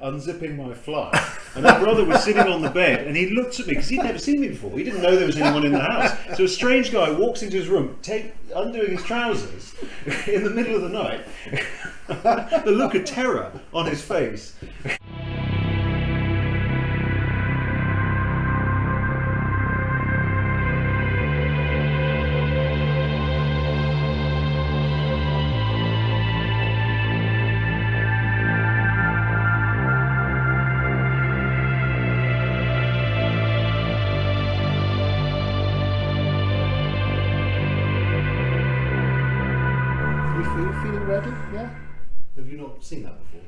unzipping my fly, and my brother was sitting on the bed, and he looked at me because he'd never seen me before. He didn't know there was anyone in the house. So a strange guy walks into his room, undoing his trousers in the middle of the night. The look of terror on his face. Have you not seen that before?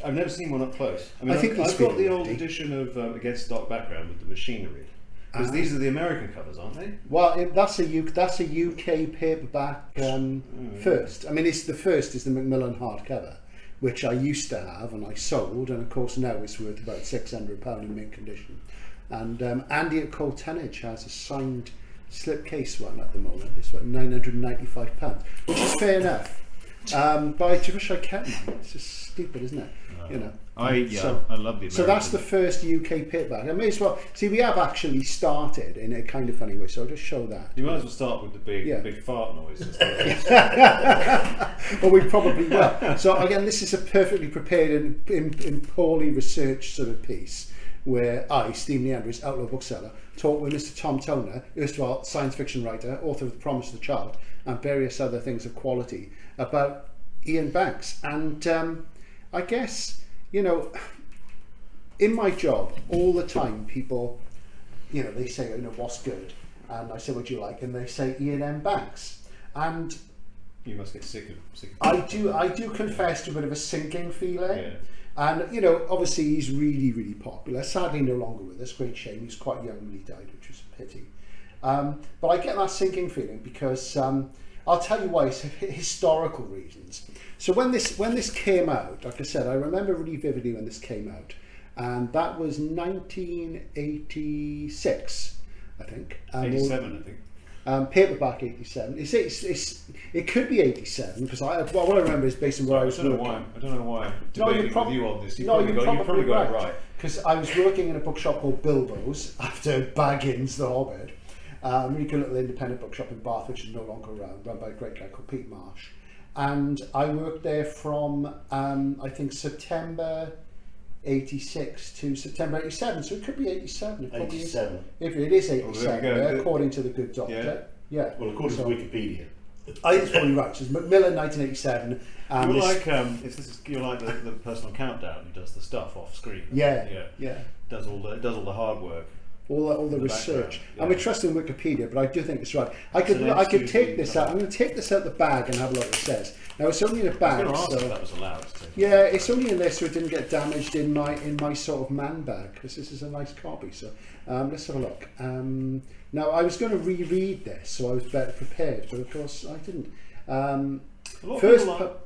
I've never seen one up close. I mean, I've got the old edition of Against Dark Background with the machinery. Because these are the American covers, aren't they? Well, that's a UK paperback first. I mean, the first is the Macmillan hardcover, which I used to have and I sold, and of course now it's worth about £600 in mint condition. And Andy at Cold Tonnage has a signed slipcase one at the moment. It's about £995, which is fair enough. But I wish I kept mine. It's just stupid, isn't it? You know. I love the American. So that's the first UK paperback. I may as well see. We have actually started in a kind of funny way, so I'll just show that. You might as well start with the big fart noise. Well, we probably will. So again, this is a perfectly prepared and poorly researched sort of piece where I, Stephen Leandris, Outlaw bookseller, talked with Mr. Tom Toner, erstwhile science fiction writer, author of The Promise of the Child, and various other things of quality, about Iain Banks. And I guess, you know, in my job, all the time, people, you know, they say, you know, what's good? And I say, what do you like? And they say Iain M. Banks. And you must get sick of I do confess to a bit of a sinking feeling. Yeah. And, you know, obviously he's really, really popular. Sadly, no longer with us. Great shame. He was quite young when he died, which was a pity. But I get that sinking feeling because I'll tell you why. It's historical reasons. So when this came out, like I said, I remember really vividly when this came out, and that was 1986, I think. 87, I think. Paperback 87. It could be 87 because what I remember is based on where I was working. I don't know why. Debating with you on this. You probably got it right. Because I was working in a bookshop called Bilbo's after Baggins the Hobbit. A really good little independent bookshop in Bath, which is no longer around, run by a great guy called Pete Marsh. And I worked there from I think September 86 to September 87, so it could be 87. 87. If it is 87, according to the good doctor. Yeah. Well, according to Wikipedia. It's probably right. So it's Macmillan 1987. You're like you're like the person on Countdown who does the stuff off screen. Yeah. Does all the hard work. All the research, and we trust in Wikipedia, but I do think it's right. I could take this out. I'm going to take this out the bag and have a look what it says. Now it's only in a bag, so that was allowed. Yeah, it's only in there so it didn't get damaged in my sort of man bag, because this is a nice copy. So let's have a look. Now I was going to reread this, so I was better prepared, but of course I didn't. I was going to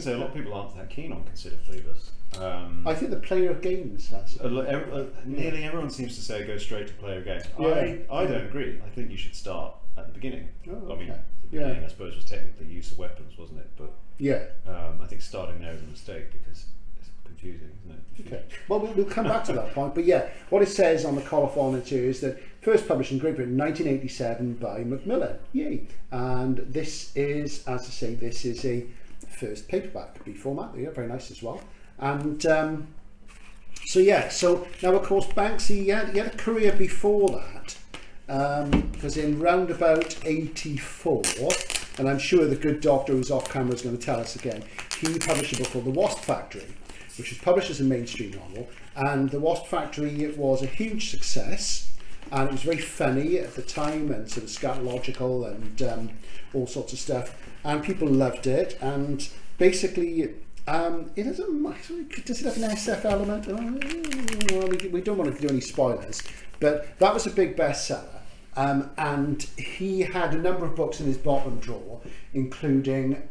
say a lot of people aren't that keen on Consider Phoebus. I think the Player of Games has it. Nearly everyone seems to say go straight to Player of Games. Yeah. I don't agree. I think you should start at the beginning. Oh, okay. I mean, the beginning I suppose was technically use of weapons, wasn't it? But yeah, I think starting there is a mistake because it's confusing, isn't it? Okay. Well, we'll come back to that point. But yeah, what it says on the colophon is that first published in Great Britain, 1987 by Macmillan. Yay! And this is, as I say, this is a first paperback B format. Yeah, very nice as well. And so now of course Banks, he had a career before that, because in roundabout 84, and I'm sure the good doctor who's off camera is going to tell us again, he published a book called The Wasp Factory, which was published as a mainstream novel, and The Wasp Factory was a huge success, and it was very funny at the time and sort of scatological and all sorts of stuff, and people loved it. And basically it has does it have an SF element? Well, we don't want to do any spoilers, but that was a big bestseller, and he had a number of books in his bottom drawer, including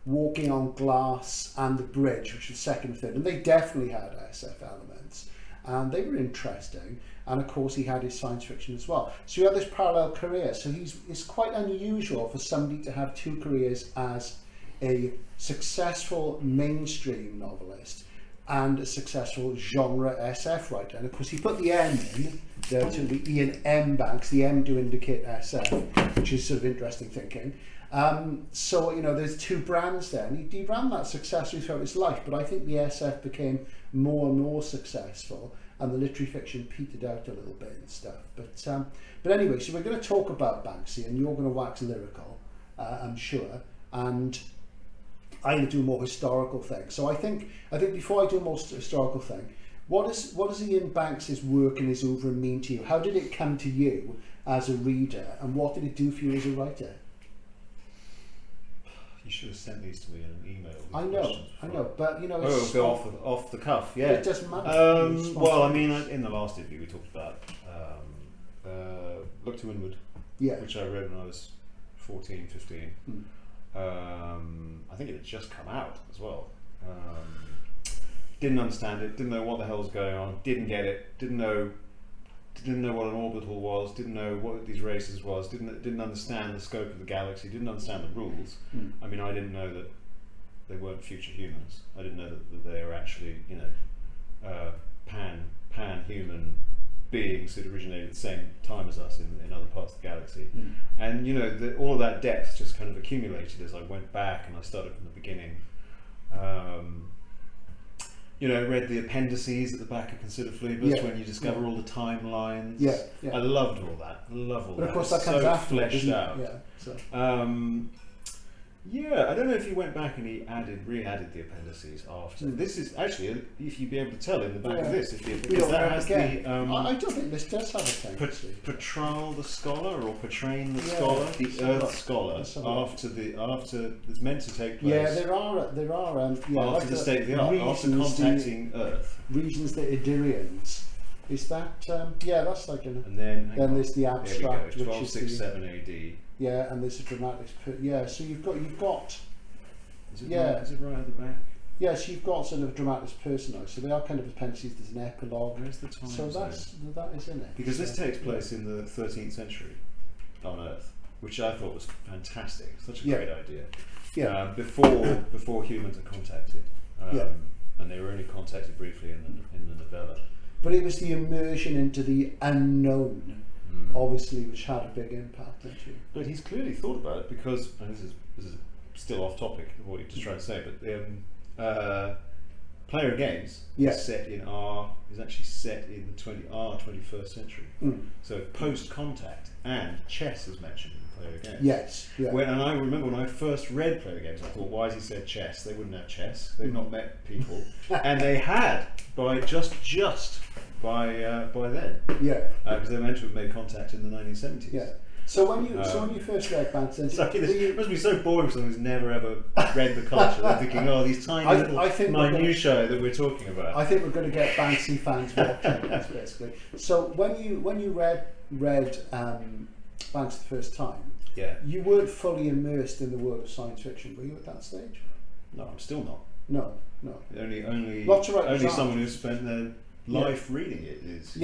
Walking on Glass and The Bridge, which was second and third, and they definitely had SF elements, and they were interesting. And of course he had his science fiction as well, so he had this parallel career. So it's quite unusual for somebody to have two careers as a successful mainstream novelist and a successful genre SF writer. And of course, he put the M in there to the Iain M Banks, the M to indicate SF, which is sort of interesting thinking. So, you know, there's two brands there, and he ran that successfully throughout his life, but I think the SF became more and more successful, and the literary fiction petered out a little bit and stuff. But anyway, so we're going to talk about Banksy, and you're going to wax lyrical, I'm sure, and I'm going to do a more historical thing. So I think before I do a more historical thing, what does Iain Banks's work and his oeuvre mean to you? How did it come to you as a reader, and what did it do for you as a writer? You should have sent these to me in an email. I know, but you know, it's go off the cuff. Yeah, it doesn't matter. Well, I mean, in the last interview we talked about Look to Windward, which I read when I was 14, 15. I think it had just come out as well. Didn't understand it. Didn't know what the hell was going on. Didn't get it. Didn't know what an orbital was. Didn't know what these races was. Didn't understand the scope of the galaxy. Didn't understand the rules. I mean, I didn't know that they weren't future humans. I didn't know that they were actually, you know, pan-human beings that originated at the same time as us in other parts of the galaxy. And you know, all of that depth just kind of accumulated as I went back and I started from the beginning. You know, read the appendices at the back of Consider Phlebas when you discover all the timelines. I loved all that. But of course that comes so after, fleshed out. So. I don't know if he went back and he re-added the appendices after. This is actually, if you'd be able to tell in the back of this, because that has the. I don't think this does have a appendices. Patral the scholar, or Patrain the scholar, the Earth scholar, after it's meant to take place. Yeah, there are after like the state of the art, after contacting Earth. Regions the Idirians. Is that that's like an. And then there's the abstract, which is 1267 AD. Yeah, and there's a dramatic. So you've got. Is it right at the back? Yes, you've got sort of dramatis personae. So they are kind of appendices. There's an epilogue. Where's the time? So that is in it. Because this takes place in the 13th century on Earth, which I thought was fantastic. Such a great idea. Before humans are contacted. And they were only contacted briefly in the novella. But it was the immersion into the unknown, obviously, which had a big impact, didn't you? But he's clearly thought about it because, and this is still off topic of what you're just trying to say, but Player of Games is actually set in the our 21st century. So post contact, and chess is mentioned in Player of Games. Yes. Yeah. And I remember when I first read Player of Games, I thought, why has he said chess? They wouldn't have chess. They've not met people, and they had by then. Because they were meant to have made contact in the 1970s. Yeah. So when you first read Banks, it must be so boring for someone who's never ever read the culture. They're thinking, oh, these tiny little minutiae that we're talking about. I think we're going to get Banksy fans watching this, basically. So when you read Banks the first time, you weren't fully immersed in the world of science fiction, were you at that stage? No, I'm still not. No. Only someone who's spent their life reading it is.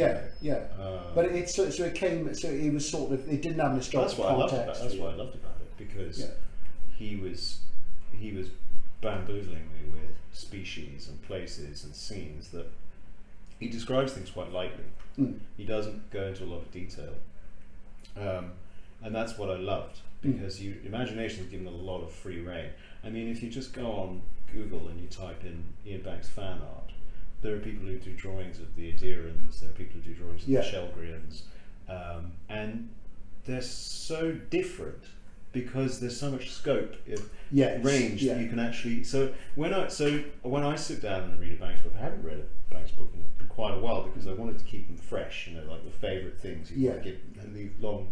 But it was sort of, it didn't have an historical context. That's what I loved about it, because he was bamboozling me with species and places and scenes that he describes things quite lightly. He doesn't go into a lot of detail, and that's what I loved, because imagination is given a lot of free rein. I mean, if you just go on Google and you type in Iain Banks fan art, there are people who do drawings of the Idirans, there are people who do drawings of the Shelgrians, and they're so different because there's so much scope of range that you can actually. So when I sit down and read a Banks book, I haven't read a Banks book in quite a while, because I wanted to keep them fresh. You know, like the favourite things you want to give, and leave long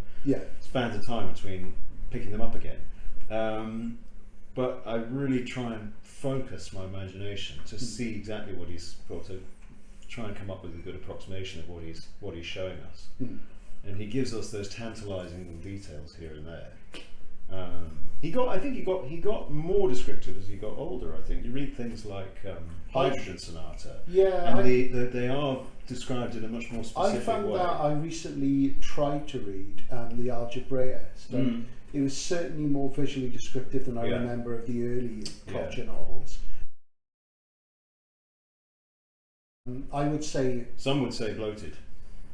spans of time between picking them up again. But I really try and focus my imagination to see exactly what he's got, to try and come up with a good approximation of what he's showing us. And he gives us those tantalising little details here and there. He got more descriptive as he got older. I think you read things like Hydrogen Sonata, and they are described in a much more specific way. I found that I recently tried to read The Algebraist, and it was certainly more visually descriptive than I remember of the early culture novels. I would say, Some would say bloated.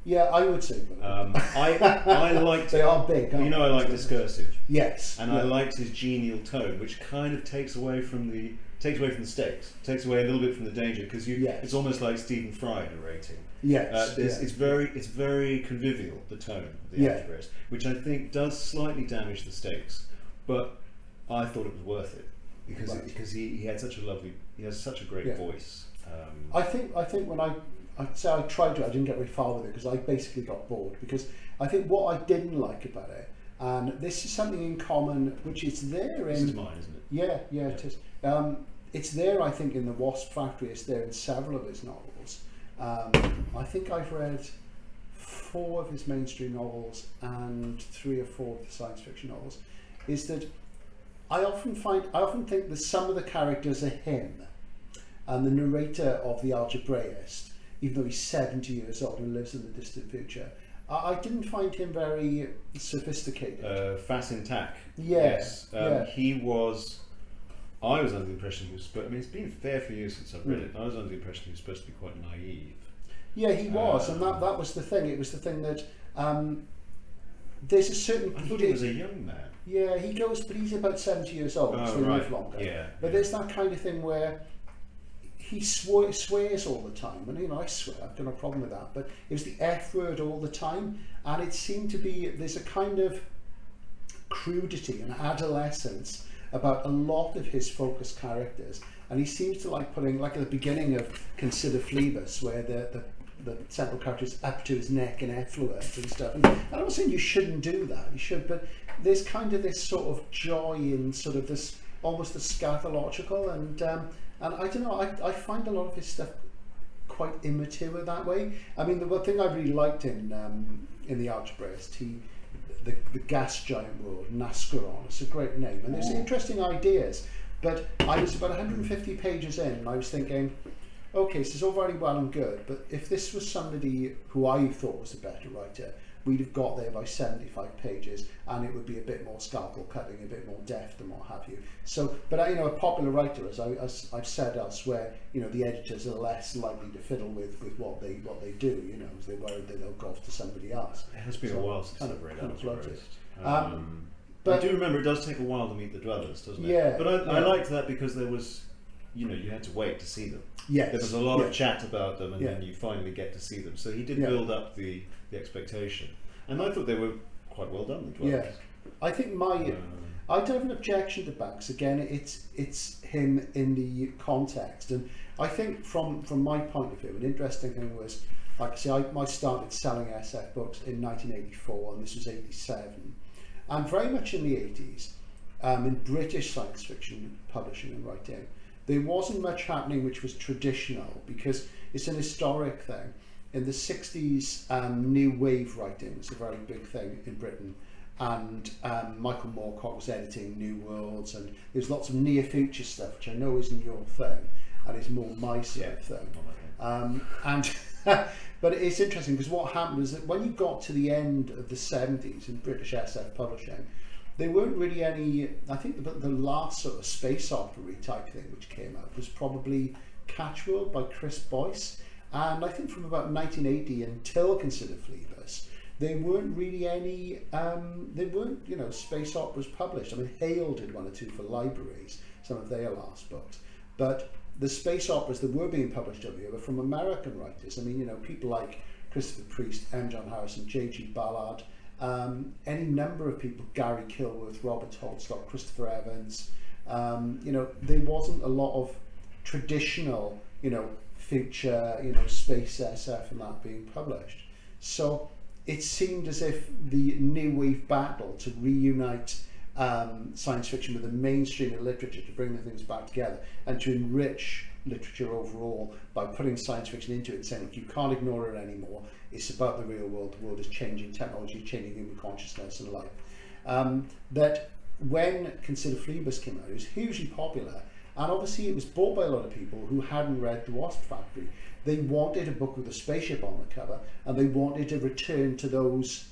yeah, I would say. I liked. They are big. You know, I like discursive, Yes, and I liked his genial tone, which kind of takes away from the stakes, takes away a little bit from the danger, because it's almost like Stephen Fry narrating. Yes, It's very convivial, the tone of the Algebraists, which I think does slightly damage the stakes, but I thought it was worth it because he had such a great voice. I think when I tried to, I didn't get very far with it because I basically got bored, because I think what I didn't like about it, and this is something in common which is there in... This is mine, isn't it? Yeah, it is. It's there, I think, in The Wasp Factory. It's there in several of his novels. I think I've read 4 of his mainstream novels and 3 or 4 of the science fiction novels. Is that I often think that some of the characters are him, and the narrator of The Algebraist, even though he's 70 years old and lives in the distant future, I didn't find him very sophisticated. Fasintak. Yes. He was... I was under the impression he was... I mean, it's been a fair few years since I've read it. I was under the impression he was supposed to be quite naive. Yeah, he was, and that was the thing. It was the thing that there's a certain... I thought he was a young man. Yeah, he goes, but he's about 70 years old, so he lives longer. Yeah, but there's that kind of thing where he swears all the time, and I swear, I've got no problem with that, but it was the F word all the time, and it seemed to be, there's a kind of crudity and adolescence about a lot of his focused characters, and he seems to like putting, like at the beginning of Consider Phlebas, where the central character is up to his neck in effluent and stuff, and I'm not saying you shouldn't do that, you should, but there's kind of this sort of joy in sort of this, almost the scatological, and I don't know, I find a lot of his stuff quite immature that way. I mean, the one thing I really liked in The Algebraist, the gas giant world, Nascaron, it's a great name, and there's interesting ideas, but I was about 150 pages in, and I was thinking, okay, so it's all very well and good, but if this was somebody who I thought was a better writer, we'd have got there by 75 pages, and it would be a bit more scalpel cutting, a bit more deft and what have you. So, but a popular writer, as I've said elsewhere, the editors are less likely to fiddle with what they do, as they're worried that they'll go off to somebody else. It has been a while since I've read Algebraist. But I do remember it does take a while to meet the dwellers, doesn't it? Yeah. But I liked that because there was, you had to wait to see them. Yes. There was a lot of chat about them, and then you finally get to see them. So he did build up the expectation, and I thought they were quite well done. The dwellers. Yeah, I think I don't have an objection to Banks. Again, it's him in the context, and I think from my point of view, an interesting thing was, like I say, I started selling SF books in 1984, and this was 87, and very much in the 80s, in British science fiction publishing and writing, there wasn't much happening which was traditional, because it's an historic thing. In the 60s, new wave writing was a very big thing in Britain, and Michael Moorcock was editing New Worlds, and there's lots of near future stuff, which I know isn't your thing, and is more my sort of thing. But it's interesting, because what happened was that when you got to the end of the 70s in British SF publishing, there weren't really any. I think the last sort of space opera type thing which came out was probably Catchworld by Chris Boyce, and I think from about 1980 until Consider Phlebas, there weren't really any. There weren't space operas published. I mean, Hale did 1 or 2 for libraries, some of their last books, but the space operas that were being published over here were from American writers. I mean, people like Christopher Priest, M. John Harrison, J.G. Ballard. Any number of people, Gary Kilworth, Robert Holstock, Christopher Evans, there wasn't a lot of traditional, future, space SF and that being published. So it seemed as if the new wave battle to reunite science fiction with the mainstream of literature, to bring the things back together and to enrich literature overall by putting science fiction into it and saying, look, you can't ignore it anymore. It's about the real world. The world is changing, technology changing human consciousness and life. That when Consider Phlebas came out, it was hugely popular, and obviously it was bought by a lot of people who hadn't read The Wasp Factory. They wanted a book with a spaceship on the cover, and they wanted to return to those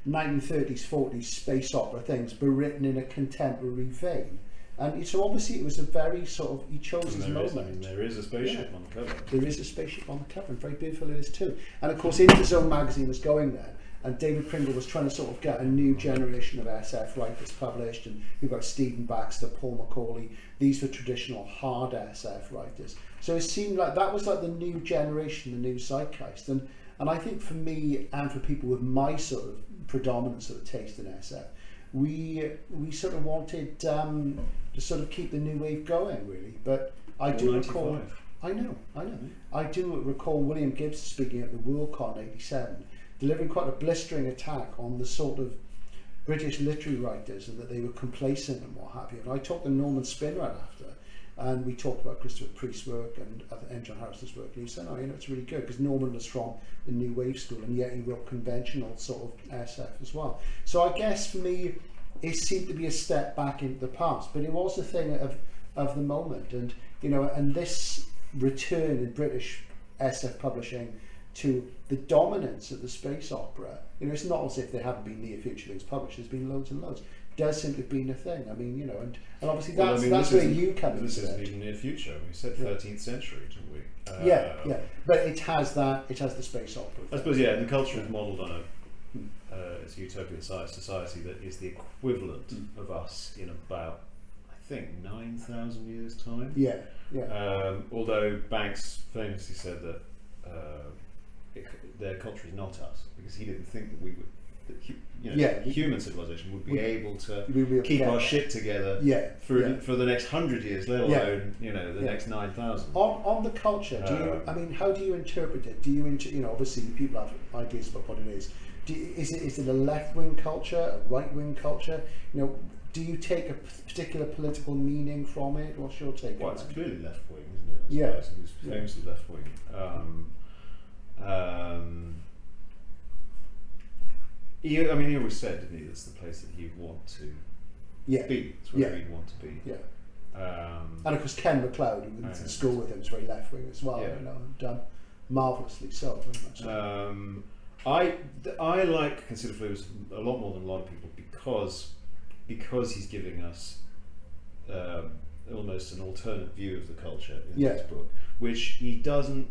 1930s, 40s space opera things, but written in a contemporary vein. And so obviously it was a very sort of, he chose his And moment. there is a spaceship on the cover. There is a spaceship on the cover, and very beautiful it is too. And of course, Interzone magazine was going there, and David Pringle was trying to sort of get a new generation of SF writers published, and you've got Stephen Baxter, Paul Macaulay. These were traditional hard SF writers. So it seemed like that was like the new generation, the new zeitgeist. And I think for me, and for people with my sort of predominant sort of taste in SF, we sort of wanted to sort of keep the new wave going, really. But I do recall, I know, I do recall William Gibbs speaking at the Worldcon '87, delivering quite a blistering attack on the sort of British literary writers, and that they were complacent and what have you. And I talked to Norman Spinrad after, and we talked about Christopher Priest's work and John Harrison's work, and he said, "Oh, you know, it's really good," because Norman was from the New Wave school, and yet he wrote conventional sort of SF as well. So I guess for me, it seemed to be a step back into the past, but it was a thing of the moment, and you know, and this return in British SF publishing to the dominance of the space opera. You know, it's not as if there haven't been near future things published. There's been loads and loads. Does seem to have been a thing. I mean, you know, and obviously that's where you come in. This isn't even near future. We said 13th century, didn't we? Yeah, but it has that. It has the space opera. I suppose, yeah. And the culture is modelled on it's a utopian-sized society that is the equivalent of us in about, I think, 9,000 years' time. Yeah. Although Banks famously said that their culture is not us, because he didn't think that we would. Human civilization would be able to keep our shit together for the next 100 years, let alone the next 9,000. On the culture, do you? I mean, how do you interpret it? Do you? Obviously, people have ideas about what it is. Is it a left-wing culture, a right-wing culture? You know, do you take a particular political meaning from it? What's your take? Well, on it's it? clearly left-wing, isn't it? It's famously left-wing. He always said, didn't he, that's the place that he'd want to be. It's where he'd want to be. And of course, Ken MacLeod, who went to school with him, is very left-wing as well. You know, and done marvellously so. Very much so. I like Consider Flavors a lot more than a lot of people because he's giving us almost an alternate view of the culture in this book, which he does do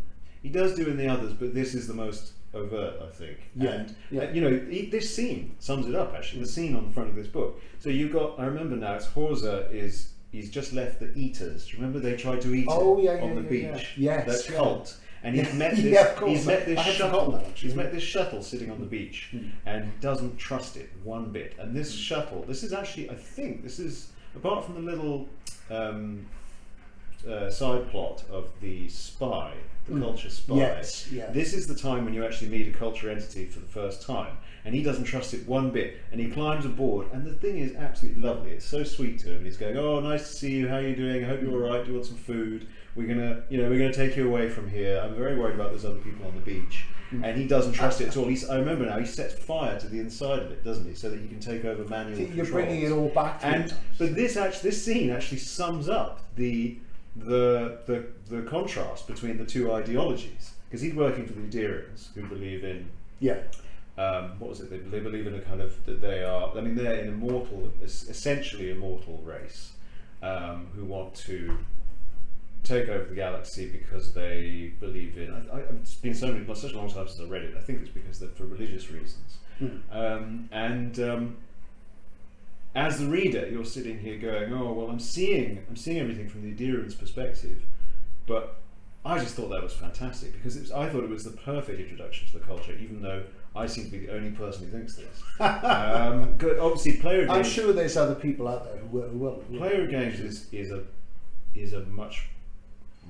in the others, but this is the most overt, I think. This scene sums it up, actually. The scene on the front of this book. So you've got, I remember now, it's Horza he's just left the Eaters. Do you remember they tried to eat him on the beach? Yes, that cult. And he's met this He's met this shuttle sitting on the beach, and he doesn't trust it one bit. And this shuttle, this is actually, I think, this is, apart from the little side plot of the spy, the culture spy. This is the time when you actually meet a culture entity for the first time, and he doesn't trust it one bit, and he climbs aboard, and the thing is absolutely lovely. It's so sweet to him, and he's going, "Oh, nice to see you. How are you doing? I hope you're all right. Do you want some food? We're gonna take you away from here. I'm very worried about those other people on the beach." And he doesn't trust it at all. I remember now, he sets fire to the inside of it, doesn't he, so that he can take over manual controls. You're bringing it all back to but this scene actually sums up the contrast between the two ideologies, because he's working for the Aderians, who believe in what was it? They believe in a kind of that they are. I mean, they're an immortal, essentially immortal race, who want to take over the galaxy because they believe in. It's been such a long time since I read it. I think it's because they're for religious reasons. As the reader, you're sitting here going, "Oh, well, I'm seeing everything from the Aderians' perspective," but I just thought that was fantastic, because I thought it was the perfect introduction to the culture, even though I seem to be the only person who thinks this. Good, obviously, player games. I'm sure there's other people out there who will. Player games is a much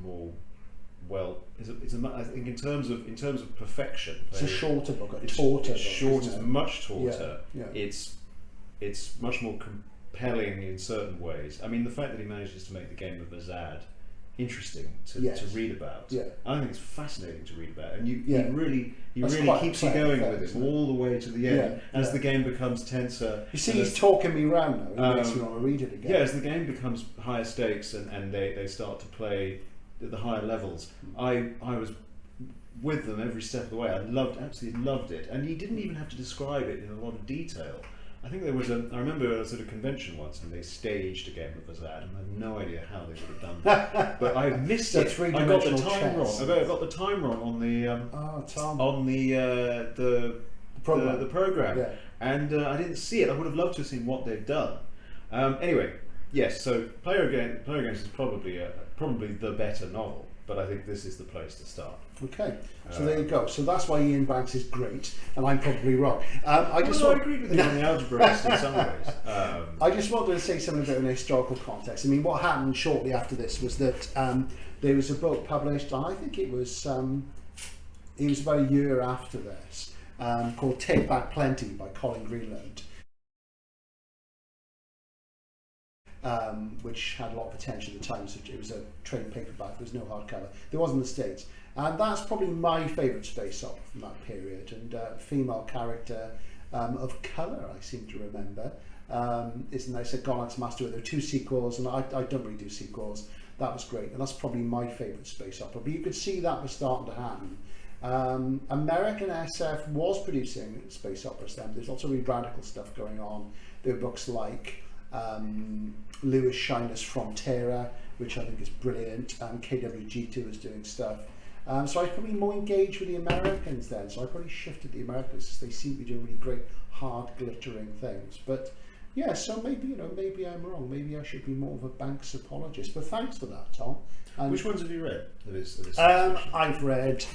more I think in terms of perfection. It's a shorter book, It's much tauter. Yeah. It's much more compelling in certain ways. I mean, the fact that he manages to make the game of Azad interesting to read about. I think it's fascinating to read about, and he really keeps you going with it all the way to the end as the game becomes tenser. You see, he's talking me round now. He makes me want to read it again. Yeah, as the game becomes higher stakes and they start to play at the higher levels, I was with them every step of the way. I absolutely loved it, and he didn't even have to describe it in a lot of detail. I think there was I remember a sort of convention once, and they staged a game of Azad, and I have no idea how they would have done that. But I missed it. I got the time wrong. I got the time wrong on the program, Yeah. and I didn't see it. I would have loved to have seen what they've done. Anyway, yes. So Player Games is probably the better novel, but I think this is the place to start. Okay, so there you go. So that's why Iain Banks is great, and I'm probably wrong. I agreed with you on the algebra in some ways. I just wanted to say something about an historical context. I mean, what happened shortly after this was that there was a book published, and I think it was about a year after this, called Take Back Plenty by Colin Greenland. Which had a lot of attention at the time. So it was a trade paperback, there was no hardcover. There was in the States. And that's probably my favourite space opera from that period. And female character of colour, I seem to remember. Isn't there? Said Gone Out to Master. There were 2 sequels, and I don't really do sequels. That was great, and that's probably my favourite space opera. But you could see that was starting to happen. American SF was producing space operas then. There's lots of really radical stuff going on. There were books like Lewis Shiner's Frontera, which I think is brilliant. KWG2 was doing stuff. So I was probably more engaged with the Americans then. So I probably shifted the Americans because they seem to be doing really great, hard, glittering things. But yeah, so maybe maybe I'm wrong. Maybe I should be more of a Banks apologist. But thanks for that, Tom. And which ones have you read? I've read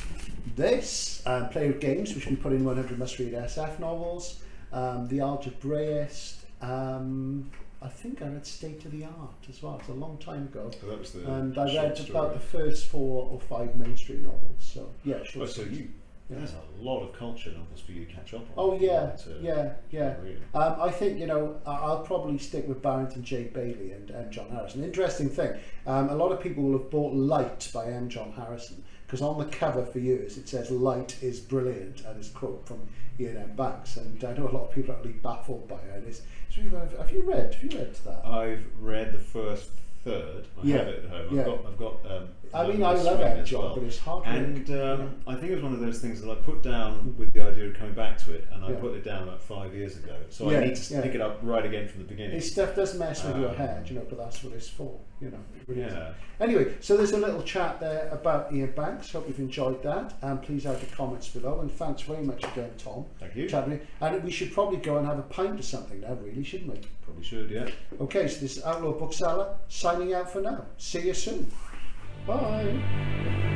this, Player of Games, which we put in 100 must-read SF novels. The Algebraist. I think I read State of the Art as well. It's a long time ago. Oh, that was and I read about the first 4 or 5 mainstream novels. So yeah, sure. Oh, so there's a lot of culture novels for you to catch up on. Oh yeah. I think I'll probably stick with Barrington J. Bailey and M. John Harrison. Interesting thing, a lot of people will have bought Light by M. John Harrison because on the cover for years it says Light is brilliant, and it's a quote from Iain M. Banks, and I know a lot of people are really baffled by it. It's really, have you read that? I've read the first third. I have it at home. I've got I mean, I love M. John, but it's hard. And I think it was one of those things that I put down with the idea of coming back to it, and I put it down about 5 years ago. So I need to pick it up right again from the beginning. His stuff does mess with your head, but that's what it's for. It really is. Yeah. Anyway, so there's a little chat there about Iain Banks. Hope you've enjoyed that, and please add your comments below. And thanks very much again, Tom. Thank you. And we should probably go and have a pint or something now, really, shouldn't we? Probably should, yeah. Okay, so this is Outlaw Bookseller signing out for now. See you soon. Bye.